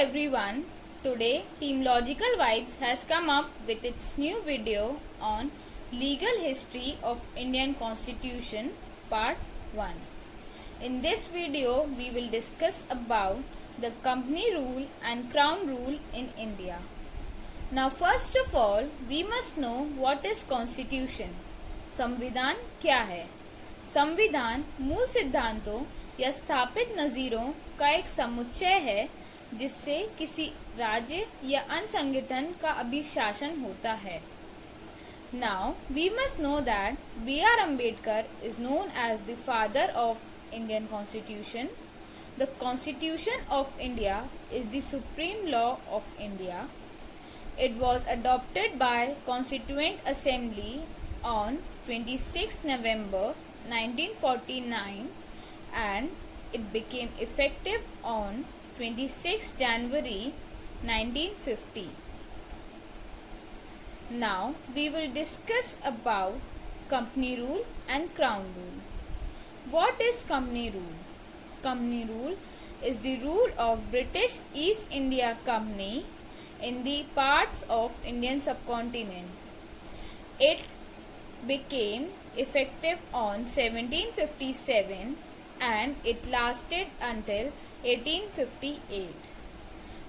everyone, today Team Logical Vibes has come up with its new video on Legal History of Indian Constitution Part 1. In this video, we will discuss about the company rule and crown rule in India. Now first of all, we must know what is constitution. संविधान क्या है? संविधान मूल सिद्धांतों या स्थापित नज़ीरों का एक समुच्चय है जिससे किसी राज्य या अन्य संगठन का अभिशासन होता है. Now we must know that B.R. Ambedkar is known as the father of Indian Constitution. The Constitution of India is the supreme law of India. It was adopted by Constituent Assembly on 26 November 1949 and it became effective on 26 January 1950. Now we will discuss about company rule and crown rule. What is company rule? Company rule is the rule of British East India Company in the parts of Indian subcontinent. It became effective on 1757 and it lasted until 1858.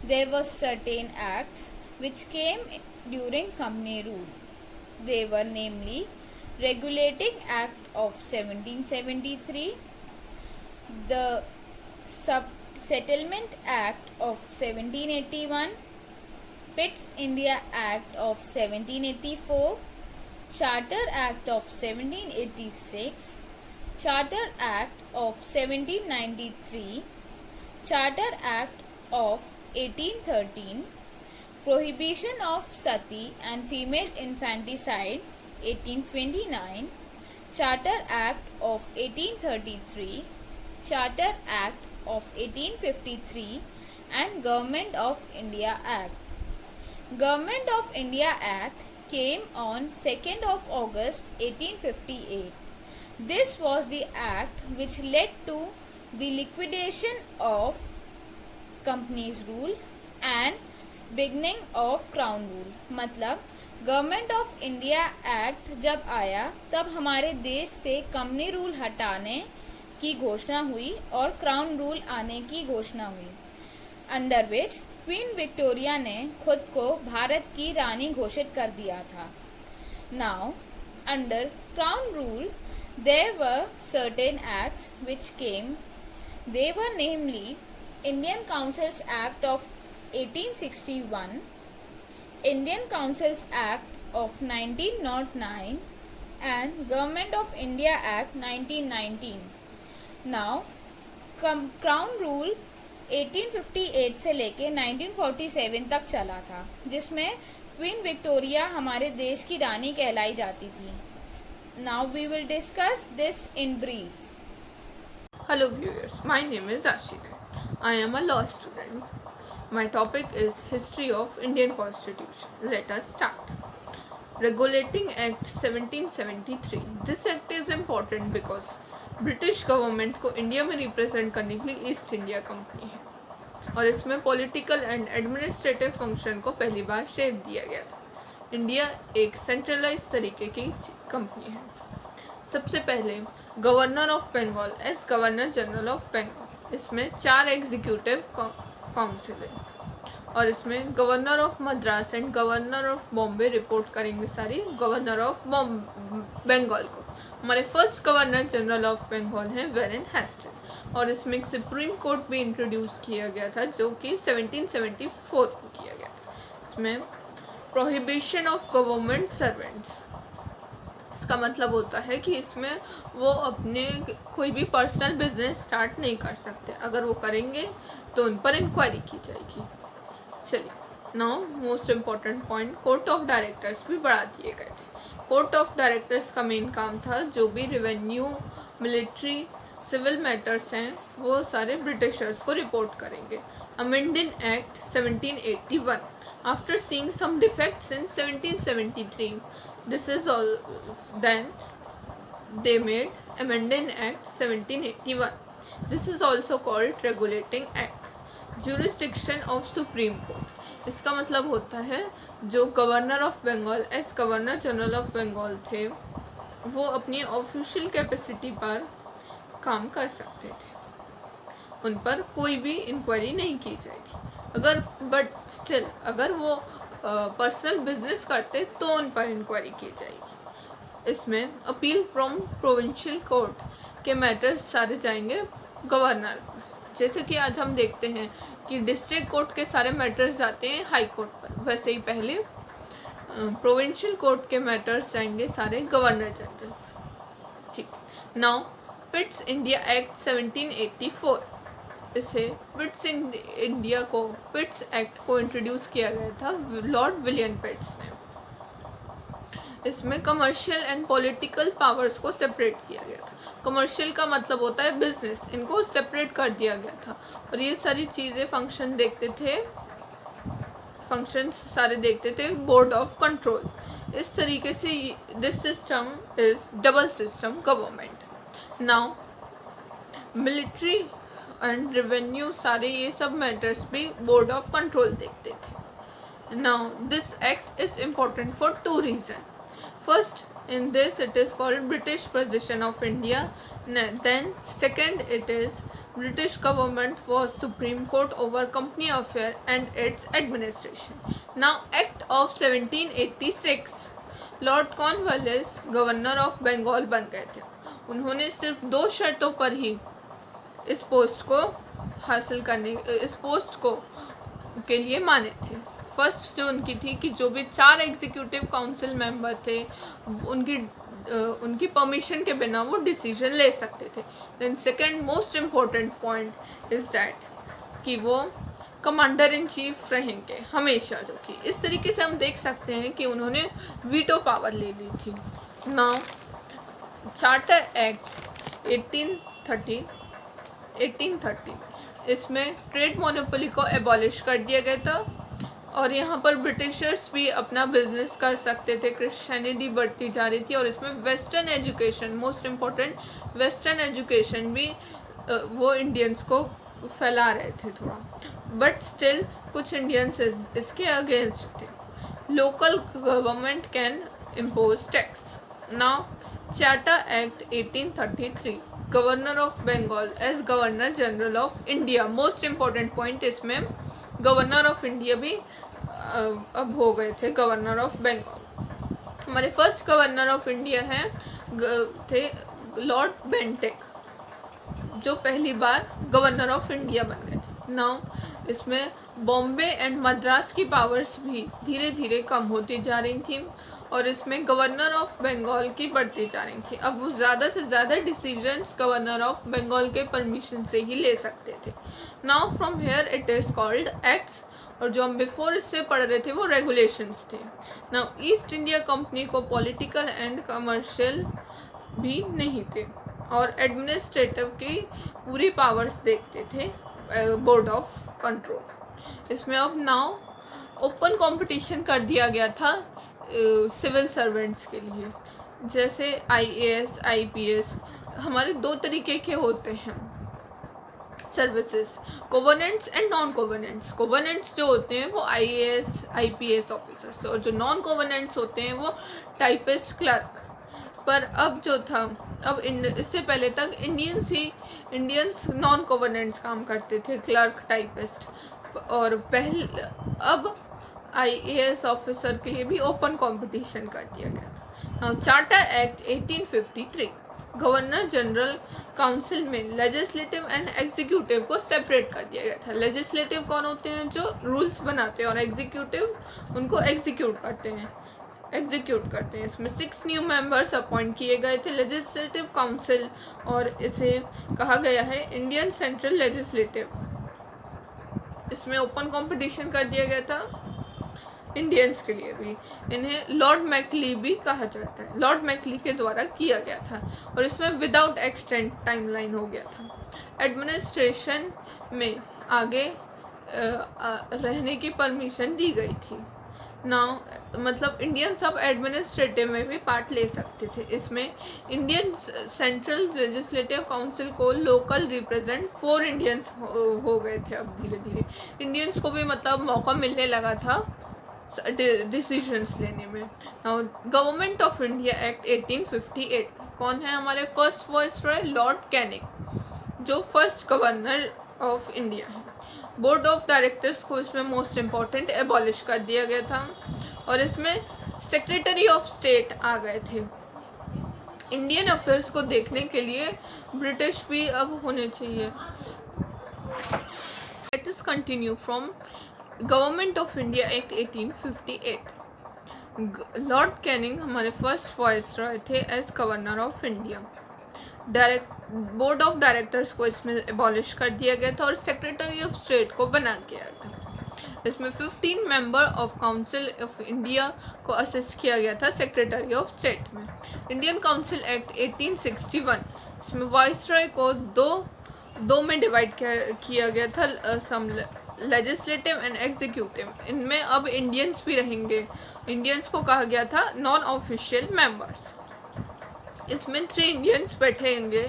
There were certain acts which came during company rule. They were namely Regulating Act of 1773, the Settlement Act of 1781, Pitt's India Act of 1784, Charter Act of 1786, Charter Act of 1793, Charter Act of 1813, Prohibition of Sati and Female Infanticide 1829, Charter Act of 1833, Charter Act of 1853 and Government of India Act. Government of India Act came on 2nd of August 1858. This was the act which led to the liquidation of companies rule and beginning of crown rule. मतलब government of India act जब आया तब हमारे देश से company rule हटाने की घोषणा हुई और क्राउन रूल आने की घोषणा हुई, अंडर विच क्वीन विक्टोरिया ने खुद को भारत की रानी घोषित कर दिया था. Now under crown rule there were certain acts which came. They were namely Indian Councils Act of 1861, Indian Councils Act of 1909 and Government of India Act 1919. Now Crown Rule 1858 से लेके 1947 तक चला था, जिसमें क्वीन विक्टोरिया हमारे देश की रानी कहलाई जाती थी. Now we will discuss this in brief. Hello viewers, my name is Ashika. I am a law student. My topic is History of Indian Constitution. Let us start. Regulating Act 1773. This act is important because British government को India में represent करने के लिए east India company है और इसमें political and administrative function को पहली बार शेप दिया गया था. इंडिया एक सेंट्रलाइज तरीके की कंपनी है. सबसे पहले governor of Bengal as governor general of Bengal. इसमें 4 एग्जीक्यूटिव काउंसिल है और इसमें governor of Madras and governor of Bombay report करेंगे सारी गवर्नर ऑफ बंगाल को. हमारे first governor general of Bengal हैं वेरेन हेस्टिंग और इसमें एक सुप्रीम कोर्ट भी इंट्रोड्यूस किया गया था जो कि 1774 को किया गया था. इसमें प्रोहिबिशन ऑफ गवर्नमेंट सर्वेंट्स. इसका मतलब होता है कि इसमें वो अपने कोई भी पर्सनल बिजनेस स्टार्ट नहीं कर सकते. अगर वो करेंगे तो उन पर इंक्वायरी की जाएगी. चलिए, now most important point, court of directors भी बढ़ा दिए गए थे. कोर्ट ऑफ डायरेक्टर्स का मेन काम था जो भी रेवेन्यू, मिलिट्री, सिविल मैटर्स हैं वो सारे ब्रिटिशर्स को रिपोर्ट करेंगे. Amending act 1781. After seeing some defects in 1773, this is all. Then they made Amendment Act 1781. This is also called Regulating Act. Jurisdiction of supreme court, इसका मतलब होता है जो governor of Bengal as governor general of Bengal थे वो अपनी official capacity पर काम कर सकते थे, उन पर कोई भी इंक्वायरी नहीं की जाएगी। अगर बट स्टिल अगर वो पर्सनल बिजनेस करते तो उन पर इंक्वायरी की जाएगी। इसमें अपील फ्रॉम प्रोविंशियल कोर्ट के मैटर्स सारे जाएंगे गवर्नर पर, जैसे कि आज हम देखते हैं कि डिस्ट्रिक्ट कोर्ट के सारे मैटर्स जाते हैं हाई कोर्ट पर, वैसे ही पहले प्रोविंशियल कोर्ट के मैटर्स जाएंगे सारे गवर्नर जनरल पर। ठीक, नाउ पिट्स इंडिया एक्ट 1784, इसे पिट्स इंडिया को पिट्स एक्ट को इंट्रोड्यूस किया गया था लॉर्ड विलियम पिट्स ने। इसमें कमर्शियल एंड पॉलिटिकल पावर्स को सेपरेट किया गया था। कमर्शियल का मतलब होता है बिजनेस, इनको सेपरेट कर दिया गया था और ये सारी चीज़ें फंक्शंस सारे देखते थे बोर्ड ऑफ कंट्रोल। इस तरीके से this system is double system government. Now military and revenue सारे ये सब मैटर्स भी बोर्ड ऑफ कंट्रोल देखते थे। Now this act is important for two reason. First, in this it is called British Possession of India. Then second, it is British government was Supreme Court over company affair and its administration. Now Act of 1786, Lord Cornwallis governor of Bengal बन गए थे। उन्होंने सिर्फ 2 शर्तों पर ही इस post को के लिए माने थे। फर्स्ट जो उनकी थी कि जो भी 4 एग्जीक्यूटिव काउंसिल मेंबर थे उनकी परमिशन के बिना वो डिसीजन ले सकते थे। Then second most important point is that कि वो कमांडर इन चीफ रहेंगे हमेशा, जो कि इस तरीके से हम देख सकते हैं कि उन्होंने वीटो पावर ले ली थी। नाउ चार्टर एक्ट 1830, इसमें ट्रेड मोनोपोली को एबॉलिश कर दिया गया था और यहाँ पर ब्रिटिशर्स भी अपना बिजनेस कर सकते थे। क्रिश्चियनिटी बढ़ती जा रही थी और इसमें western education, most important western education भी वो इंडियंस को फैला रहे थे थोड़ा, बट स्टिल कुछ इंडियंस इसके अगेंस्ट थे। Local government can impose tax. Now charter act 1833, governor of Bengal as governor general of India, most important point, इसमें गवर्नर ऑफ इंडिया भी अब हो गए थे गवर्नर ऑफ बंगाल। हमारे फर्स्ट गवर्नर ऑफ इंडिया थे लॉर्ड बेंटिक, जो पहली बार गवर्नर ऑफ इंडिया बन गए थे। नाउ इसमें बॉम्बे एंड मद्रास की पावर्स भी धीरे धीरे कम होती जा रही थी और इसमें गवर्नर ऑफ बंगाल की बढ़ती जा रही थी। अब वो ज़्यादा से ज़्यादा डिसीजंस गवर्नर ऑफ बंगाल के परमिशन से ही ले सकते थे। Now from here it is called acts, और जो हम बिफोर इससे पढ़ रहे थे वो रेगुलेशंस थे। नाउ ईस्ट इंडिया कंपनी को पॉलिटिकल एंड कमर्शियल भी नहीं थे और एडमिनिस्ट्रेटिव की पूरी पावर्स देखते थे बोर्ड ऑफ कंट्रोल। इसमें अब नाउ ओपन कंपटीशन कर दिया गया था सिविल सर्वेंट्स के लिए, जैसे IAS IPS। हमारे 2 तरीके के होते हैं सर्विसेज, कोवर्नेंट्स एंड नॉन कोवर्नेंट्स। कोवर्नेंट्स जो होते हैं वो IAS IPS ऑफिसर्स और जो नॉन कोवर्नेंट्स होते हैं वो टाइपिस्ट क्लर्क। पर अब जो था इससे पहले तक इंडियंस नॉन कोवर्नेंट्स काम करते थे, क्लर्क टाइपिस्ट, और अब IAS ऑफिसर के लिए भी ओपन कंपटीशन कर दिया गया था। Charter act 1853, governor general council में लेजिस्लेटिव एंड एग्जीक्यूटिव को सेपरेट कर दिया गया था। लेजिस्लेटिव कौन होते हैं? जो रूल्स बनाते हैं, और एग्जीक्यूटिव उनको एग्जीक्यूट करते हैं। इसमें 6 न्यू मेंबर्स अपॉइंट किए गए थे लेजिस्लेटिव काउंसिल, और इसे कहा गया है इंडियन सेंट्रल लेजिस्लेटिव। इसमें ओपन कंपटीशन कर दिया गया था इंडियंस के लिए भी। इन्हें लॉर्ड मैकली भी कहा जाता है, लॉर्ड मैकली के द्वारा किया गया था, और इसमें विदाउट एक्सटेंड टाइमलाइन हो गया था। एडमिनिस्ट्रेशन में आगे रहने की परमिशन दी गई थी। नाउ मतलब इंडियन सब एडमिनिस्ट्रेटिव में भी पार्ट ले सकते थे। इसमें इंडियन सेंट्रल लेजिस्लेटिव काउंसिल को लोकल रिप्रेजेंट 4 इंडियंस हो गए थे। अब धीरे धीरे इंडियंस को भी मतलब मौका मिलने लगा था डिसीजंस लेने में। Now government of India act 1858, कौन है हमारे फर्स्ट वाइसरॉय? लॉर्ड कैनिंग, जो फर्स्ट गवर्नर ऑफ इंडिया है। बोर्ड ऑफ डायरेक्टर्स को इसमें मोस्ट इम्पॉर्टेंट एबॉलिश कर दिया गया था और इसमें सेक्रेटरी ऑफ स्टेट आ गए थे। इंडियन अफेयर्स को देखने के लिए ब्रिटिश भी अब होने चाहिए। Let us continue from government of India act 1858। Lord Canning हमारे फर्स्ट वाइसरॉय थे as governor of India. Board of directors को इसमें एबॉलिश कर दिया गया था और सेक्रेटरी ऑफ स्टेट को बना गया था। इसमें 15 member of council of India को असिस्ट किया गया था सेक्रेटरी ऑफ स्टेट में। इंडियन काउंसिल एक्ट 1861, इसमें वाइसरॉय को दो में डिवाइड किया गया था, सम लेजिस्लेटिव एंड एग्जीक्यूटिव। इनमें अब इंडियंस भी रहेंगे। इंडियंस को कहा गया था नॉन ऑफिशियल मेंबर्स। इसमें 3 इंडियंस बैठेंगे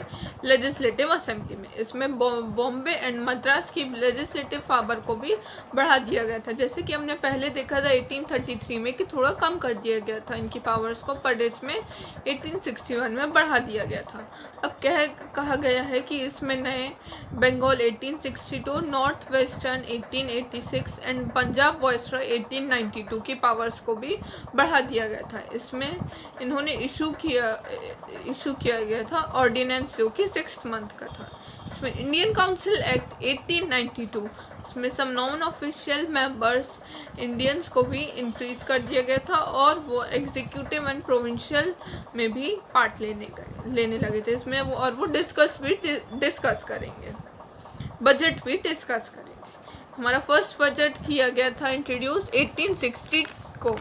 लेजिस्लेटिव असेंबली में। इसमें बॉम्बे एंड मद्रास की लेजिस्लेटिव पावर को भी बढ़ा दिया गया था, जैसे कि हमने पहले देखा था 1833 में कि थोड़ा कम कर दिया गया था इनकी पावर्स को, पर इसमें 1861 में बढ़ा दिया गया था। अब कहा गया है कि इसमें नए Bengal 1862, north western 1886 and Punjab viceroy 1892 की पावर्स को भी बढ़ा दिया गया था। इसमें इन्होंने इशू किया गया था ऑर्डिनेंस, जो कि 6 मंथ का था। इसमें इंडियन काउंसिल एक्ट 1892, इसमें some non official members Indians को भी इंक्रीज कर दिया गया था और वो एग्जीक्यूटिव एंड प्रोविंशियल में भी पार्ट लेने लगे थे इसमें। वो डिस्कस करेंगे, बजट भी डिस्कस करेंगे। हमारा फर्स्ट बजट किया गया था इंट्रोड्यूस 1860 को।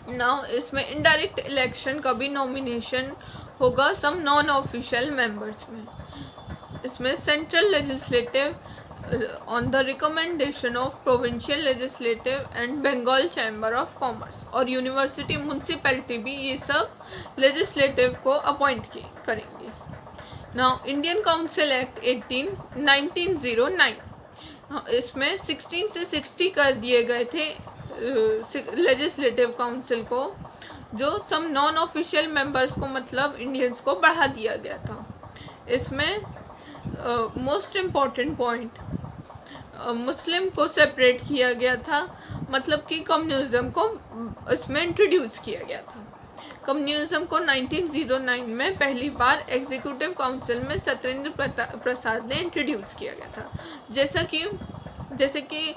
नाउ इसमें इनडायरेक्ट इलेक्शन का भी नॉमिनेशन होगा सम नॉन ऑफिशियल मेंबर्स में। इसमें central legislative on the recommendation of provincial legislative and Bengal chamber of commerce और यूनिवर्सिटी म्यूनसिपैलिटी भी ये सब लेजिस्लेटिव को अपॉइंट करेंगे। नाउ इंडियन काउंसिल एक्ट 1909, इसमें 16 से 60 कर दिए गए थे लेजिस्लेटिव काउंसिल को, जो सम नॉन ऑफिशियल मेंबर्स को मतलब इंडियंस को बढ़ा दिया गया था। इसमें मोस्ट इम्पॉर्टेंट पॉइंट, मुस्लिम को सेपरेट किया गया था, मतलब कि कम्युनिज्म को इसमें इंट्रोड्यूस किया गया था। कम्युनिज्म को 1909 में पहली बार एग्जीक्यूटिव काउंसिल में सत्येंद्र प्रसाद ने इंट्रोड्यूस किया गया था। जैसे कि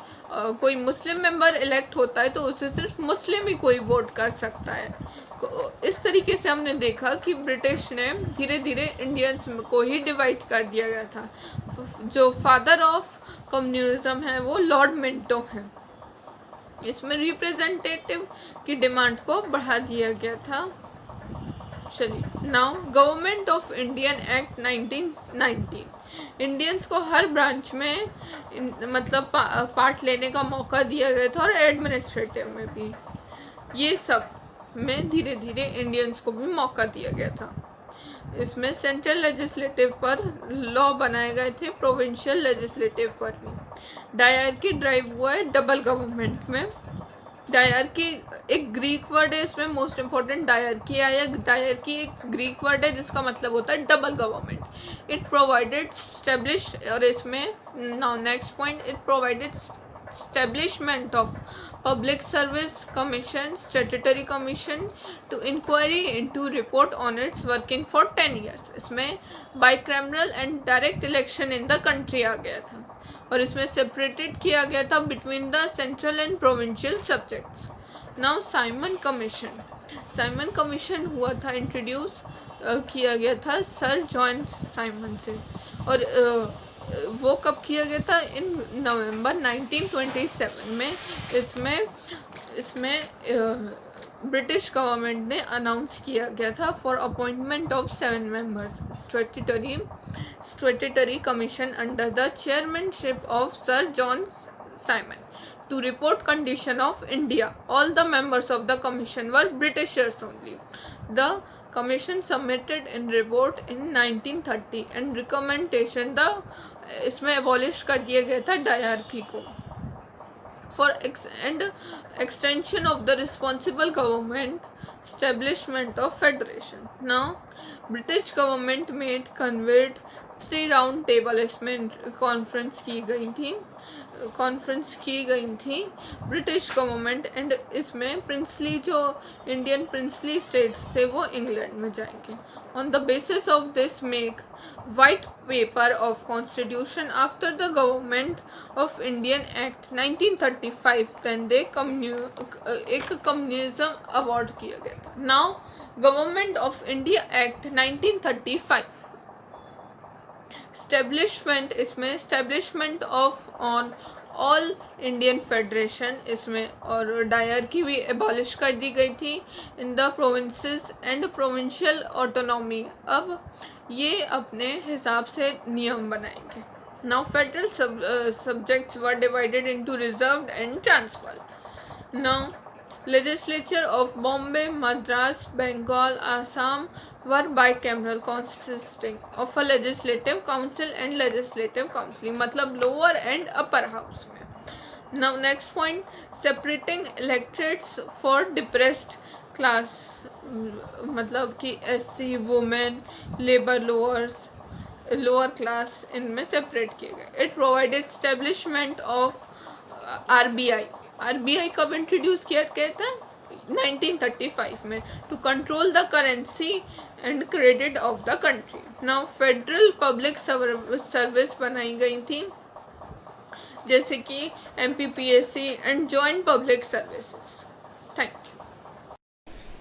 कोई मुस्लिम मेंबर इलेक्ट होता है तो उसे सिर्फ मुस्लिम ही कोई वोट कर सकता है। इस तरीके से हमने देखा कि ब्रिटिश ने धीरे धीरे इंडियंस को ही डिवाइड कर दिया गया था। जो फादर ऑफ कम्युनिज्म है वो लॉर्ड मिंटो है। इसमें रिप्रेजेंटेटिव की डिमांड को बढ़ा दिया गया था। चलिए, now government of Indian act 1919, Indians को हर ब्रांच में मतलब पार्ट लेने का मौका दिया गया था और एडमिनिस्ट्रेटिव में भी। ये सब में धीरे धीरे इंडियंस को भी मौका दिया गया था। इसमें सेंट्रल लेजिस्लेटिव पर लॉ बनाए गए थे, प्रोविंशियल लेजिस्लेटिव पर भी। डायरकी ड्राइव हुआ है डबल गवर्नमेंट में। डायरकी एक ग्रीक वर्ड है, इसमें मोस्ट इम्पॉर्टेंट डायरकी आया। डायरकी एक ग्रीक वर्ड है जिसका मतलब होता है double government. It provided establish, और इसमें now next point, it provided establishment of public service commission, statutory commission to inquiry into report on its working for 10 years। इसमें bicameral and direct election in the country आ गया था और इसमें separated किया गया था between the central and provincial subjects। Now Simon commission हुआ था, इंट्रोड्यूस किया गया था सर जॉन साइमन से, और वो कब किया गया था? इन नवंबर 1927 में। इसमें ब्रिटिश गवर्नमेंट ने अनाउंस किया गया था for appointment of 7 members statutory commission under the chairmanship of sir John Simon to report condition of India. All the members of the commission were Britishers only. The commission submitted in report in 1930 and recommendation the इसमें abolish कर दिया गया था diarchy को for extension of the responsible government, establishment of federation. Now British government made convened 3 round table इसमें conference की गई थी ब्रिटिश गवर्नमेंट एंड इसमें प्रिंसली जो इंडियन प्रिंसली स्टेट्स थे वो इंग्लैंड में जाएंगे. On the basis of this make white paper of constitution after the government of Indian act 1935 then they एक कम्युनिज्म अवार्ड किया गया था. Now government of India act 1935 establishment इसमें establishment of on all Indian federation इसमें और dyarchy भी abolish कर दी गई थी in the provinces and provincial autonomy. अब ये अपने हिसाब से नियम बनाएंगे. Now federal subjects were divided into reserved and transfer. Now legislature of Bombay, Madras, Bengal, Assam were bicameral consisting of a legislative council and legislative council मतलब lower and upper house में. Now next point, separating electorates for depressed class मतलब कि SC, women, labor lower class इनमें separate किए गए. It provided establishment of RBI. RBI कब introduce किया गया था 1935 में to control the currency and credit of the country. Now federal public service बनाई गई थी जैसे कि MPPSC and joint public services.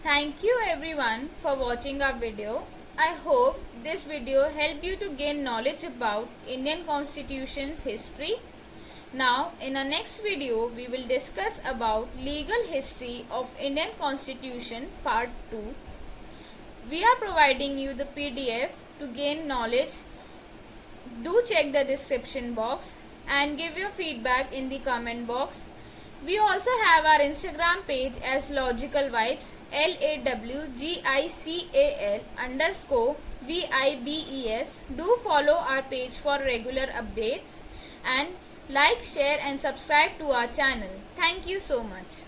Thank you everyone for watching our video. I hope this video helped you to gain knowledge about Indian Constitution's history. Now in our next video we will discuss about legal history of Indian Constitution part 2. We are providing you the PDF to gain knowledge. Do check the description box and give your feedback in the comment box. We also have our Instagram page as Logical Vibes LAWGICAL_VIBES. Do follow our page for regular updates and like, share and subscribe to our channel. Thank you so much.